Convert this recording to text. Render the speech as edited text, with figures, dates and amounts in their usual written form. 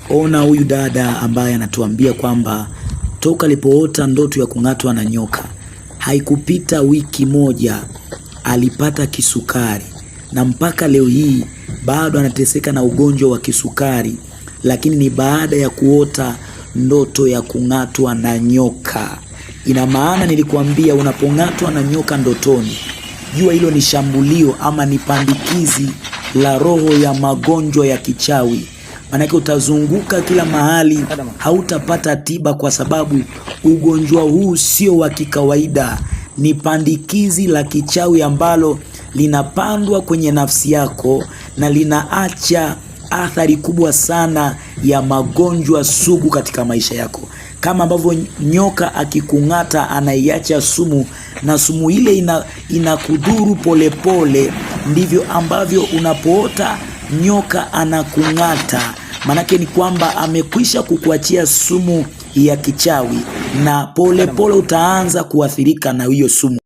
Ona huyu dada ambaye anatuambia kwamba toka alipoota ndoto ya kung'atwa na nyoka, haikupita wiki moja alipata kisukari, na mpaka leo hii bado anateseka na ugonjwa wa kisukari, lakini ni baada ya kuota ndoto ya kung'atwa na nyoka. Ina maana nilikuambia, unapong'atwa na nyoka ndotoni, jua hilo ni shambulio ama ni pandikizi la roho ya magonjwa ya kichawi. Manake utazunguka kila mahali, hautapata tiba, kwa sababu ugonjwa huu sio wa kikawaida. Ni pandikizi la kichawi ambalo linapandwa kwenye nafsi yako na linaacha athari kubwa sana ya magonjwa sugu katika maisha yako. Kama ambavyo nyoka akikung'ata anaiacha sumu, na sumu ile inakudhuru polepole, ndivyo ambavyo unapoota nyoka anakung'ata, manake ni kwamba amekwisha kukuachia sumu ya kichawi, na polepole utaanza kuathirika na hiyo sumu.